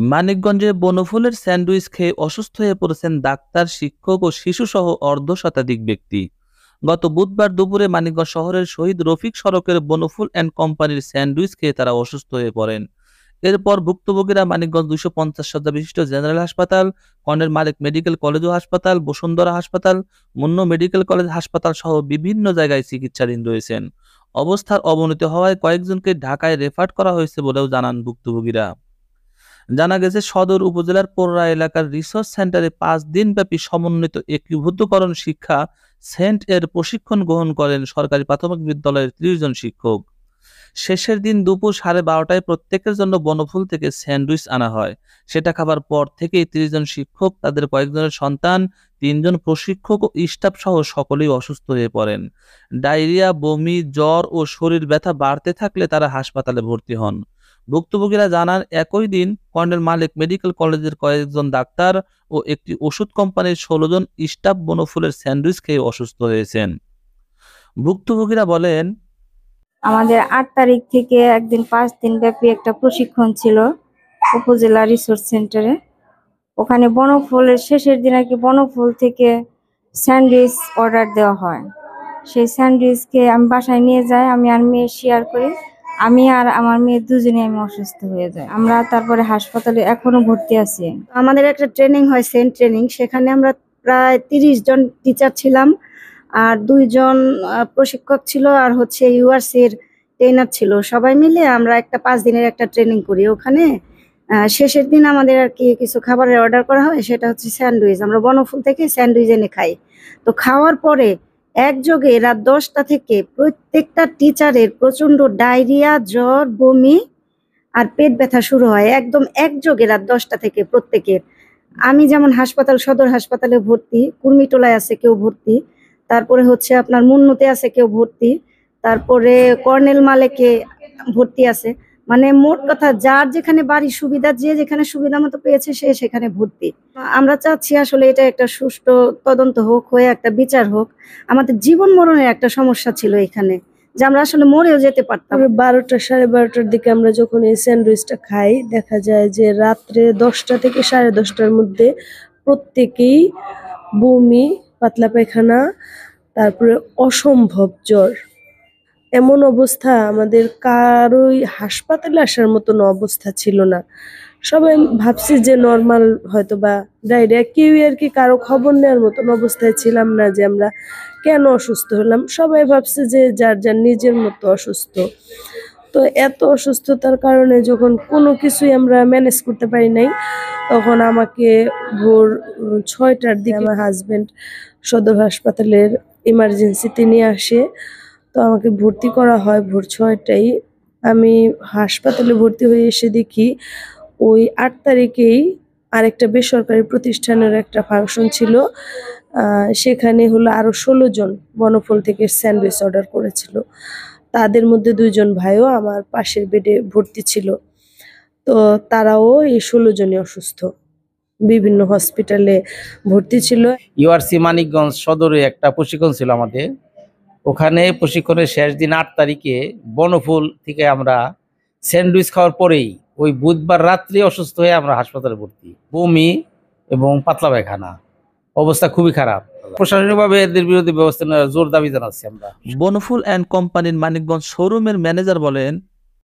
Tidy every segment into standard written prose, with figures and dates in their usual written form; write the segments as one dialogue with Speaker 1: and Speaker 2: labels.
Speaker 1: মানিকগঞ্জে বনফুলের স্যান্ডউইচ খেয়ে অসুস্থ হয়ে পড়েছেন ডাক্তার, শিক্ষক ও শিশুসহ অর্ধশতাধিক ব্যক্তি। গত বুধবার দুপুরে মানিকগঞ্জ শহরের শহীদ রফিক সড়কের বনফুল অ্যান্ড কোম্পানির স্যান্ডউইচ খেয়ে তারা অসুস্থ হয়ে পড়েন। এরপর ভুক্তভোগীরা মানিকগঞ্জ 250 শয্যা বিশিষ্ট জেনারেল হাসপাতাল, কর্নেল মালিক মেডিকেল কলেজ ও হাসপাতাল, বসুন্ধরা হাসপাতাল, মুন্নো মেডিকেল কলেজ হাসপাতাল সহ বিভিন্ন জায়গায় চিকিৎসাধীন রয়েছেন। অবস্থার অবনতি হওয়ায় কয়েকজনকে ঢাকায় রেফার করা হয়েছে বলেও জানান ভুক্তভোগীরা। জানা গেছে, সদর উপজেলার পোররা এলাকার রিসোর্স সেন্টারে 5 দিনব্যাপী সমন্বিত একীভূতকরণ শিক্ষা সেন্ট এর প্রশিক্ষণ গ্রহণ করেন সরকারি প্রাথমিক বিদ্যালয়ের 30 জন শিক্ষক। শেষের দিন দুপুর 12:30টায় প্রত্যেকের জন্য বনফুল থেকে স্যান্ডউইচ আনা হয়। সেটা খাবার পর থেকেই 30 জন শিক্ষক, তাদের কয়েকজনের সন্তান, 3 জন প্রশিক্ষক ও স্টাফ সহ সকলেই অসুস্থ হয়ে পড়েন। ডায়রিয়া, বমি, জ্বর ও শরীর ব্যথা বাড়তে থাকলে তারা হাসপাতালে ভর্তি হন। ভুক্তভোগীরা জানান, একই দিন কর্নেল মালিক মেডিকেল কলেজের কয়েকজন ডাক্তার ও একটি ওষুধ কোম্পানির 16 জন স্টাফ বনফুলের স্যান্ডউইচ খেয়ে অসুস্থ হয়েছেন। ভুক্তভোগীরা বলেন,
Speaker 2: আমাদের 8 তারিখ থেকে একদিন 5 দিন ব্যাপী একটা প্রশিক্ষণ ছিল উপজেলা রিসোর্স সেন্টারে। ওখানে বনফুলের শেষের দিন আর কি বনফুল থেকে স্যান্ডউইচ অর্ডার দেওয়া হয়। সেই স্যান্ডউইচকে আমি বাসায় নিয়ে যাই, আমি আর মেয়ে শেয়ার করি। আমি আর আমার মেয়ে দুজনেই আমি অসুস্থ হয়ে যাই। আমরা তারপরে হাসপাতালে এখনো ভর্তি আছি।
Speaker 3: আমাদের একটা ট্রেনিং হয়, সেন্ট ট্রেনিং। সেখানে আমরা প্রায় 30 জন টিচার ছিলাম, আর 2 জন প্রশিক্ষক ছিল, আর হচ্ছে ইউআরসির ট্রেনার ছিল। সবাই মিলে আমরা একটা 5 দিনের একটা ট্রেনিং করি। ওখানে শেষের দিন আমাদের আর কি কিছু খাবারের অর্ডার করা হয়, সেটা হচ্ছে স্যান্ডউইচ। আমরা বনফুল থেকে স্যান্ডউইচ এনে খাই। তো খাওয়ার পরে একযোগে রাত 10টা থেকে প্রত্যেকটা টিচারের প্রচন্ড ডায়রিয়া, জ্বর, বমি আর পেট ব্যথা শুরু হয় একদম একযোগে রাত 10টা থেকে প্রত্যেকের। আমি যেমন হাসপাতাল, সদর হাসপাতালে ভর্তি, কুর্মিটোলায় আছে কেউ ভর্তি, তারপরে হচ্ছে আপনার মুন্নুতে আছে কেউ ভর্তি, তারপরে কর্নেল মালেকে ভর্তি আছে। মানে মোট কথা যার যেখানে বাড়ি সুবিধা, যে যেখানে সুবিধা মতো পেয়েছে সে সেখানে ভর্তি। আমরা চাচ্ছি আসলে এটা একটা সুষ্ঠু তদন্ত হোক, হয়ে একটা বিচার হোক। আমাদের জীবন মরণের একটা সমস্যা ছিল এখানে, যে আমরা আসলে মরেও যেতে পারতাম।
Speaker 4: 12টা 12:30টার দিকে আমরা যখন এই স্যান্ডউইচটা খাই, দেখা যায় যে রাত্রে 10টা থেকে 10:30টার মধ্যে প্রত্যেকেই বমি, পাতলা পায়খানা, তারপরে অসম্ভব জ্বর। এমন অবস্থা, আমাদের কারোই হাসপাতালে আসার মতন অবস্থা ছিল না। সবাই ভাবছি যে নর্মাল হয়তো বা ডায়রিয়া, কেউই আর কি কারো খবর নেওয়ার মতন অবস্থায় ছিলাম না যে আমরা কেন অসুস্থ হলাম। সবাই ভাবছে যে যার যার নিজের মতো অসুস্থ। তো এত অসুস্থতার কারণে যখন কোনো কিছুই আমরা ম্যানেজ করতে পারি নাই, তখন আমাকে ভোর 6টার দিকে আমার হাজবেন্ড সদর হাসপাতালের ইমার্জেন্সিতে নিয়ে আসে। তো আমাকে ভর্তি করা হয় ভোর 6টায়। আমি হাসপাতালে ভর্তি হয়ে এসে দেখি ওই 8 তারিখেই আরেকটা বেসরকারি প্রতিষ্ঠানের একটা ফাংশন ছিল। সেখানে হলো আরো 16 জন বনফল থেকে স্যান্ডউইচ অর্ডার করেছিল। তাদের মধ্যে 2 জন ভাইও আমার পাশের বেডে ভর্তি ছিল। তো তারাও এই 16 জনই অসুস্থ, বিভিন্ন হসপিটালে ভর্তি ছিল।
Speaker 5: ইউআরসি মানিকগঞ্জ সদরে একটা প্রশিক্ষণ ছিল আমাদের। ওখানে প্রশিক্ষণের শেষ দিন 8 তারিখে বনফুল থেকে আমরা স্যান্ডউইচ খাওয়ার পরেই ওই বুধবার রাত্রে অসুস্থ হয়ে আমরা হাসপাতালে ভর্তি। বমি এবং পাতলা পায়খানা, অবস্থা খুবই খারাপ। প্রশাসনিকভাবে এদের বিরুদ্ধে ব্যবস্থা নেওয়ার জোর দাবি জানাচ্ছি আমরা।
Speaker 1: বনফুল অ্যান্ড কোম্পানির মানিকগঞ্জ শোরুমের ম্যানেজার বলেন,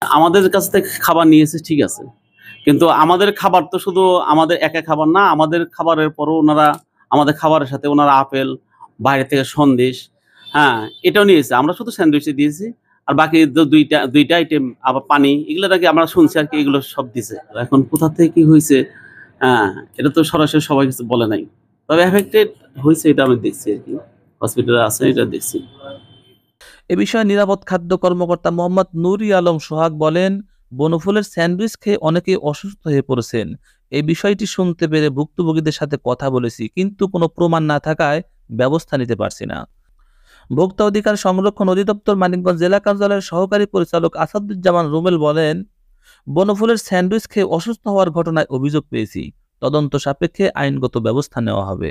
Speaker 6: আমাদের কাছ থেকে খাবার নিয়েছে ঠিক আছে, কিন্তু আমাদের খাবার তো শুধু আমাদের একা খাবার না, আমাদের খাবারের পরও ওনারা আমাদের খাবারের সাথে ওনারা আপেল, বাইরে থেকে সন্দেশ, এটাও নিয়েছে। আমরা শুধু স্যান্ডউইচে দিয়েছি, আর বাকি দুইটা আইটেম আবার পানি, এগুলো নাকি আমরা শুনছি আর কি, এগুলো সব দিছে। এখন কোথা থেকে কি হয়েছে, এটা তো সরাসরি সবাই কিছু বলে নাই, তবে এফেক্টেড হয়েছে এটা আমি দেখছি আর কি, হসপিটালে আছে এটা দেখছি।
Speaker 1: এ বিষয়ে নিরাপদ খাদ্য কর্মকর্তা মোহাম্মদ নুরি আলম সোহাগ বলেন, বনফুলের স্যান্ডউইচ খেয়ে অনেকেই অসুস্থ হয়ে পড়েছেন। এই বিষয়টি শুনতে পেরে ভুক্তভোগীদের সাথে কথা বলেছি, কিন্তু কোনো প্রমাণ না থাকায় ব্যবস্থা নিতে পারছি না। ভোক্তা অধিকার সংরক্ষণ অধিদপ্তর মানিকগঞ্জ জেলা কার্যালয়ের সহকারী পরিচালক আসাদুজ্জামান রুমেল বলেন, বনফুলের স্যান্ডউইচ খেয়ে অসুস্থ হওয়ার ঘটনায় অভিযোগ পেয়েছি। তদন্ত সাপেক্ষে আইনগত ব্যবস্থা নেওয়া হবে।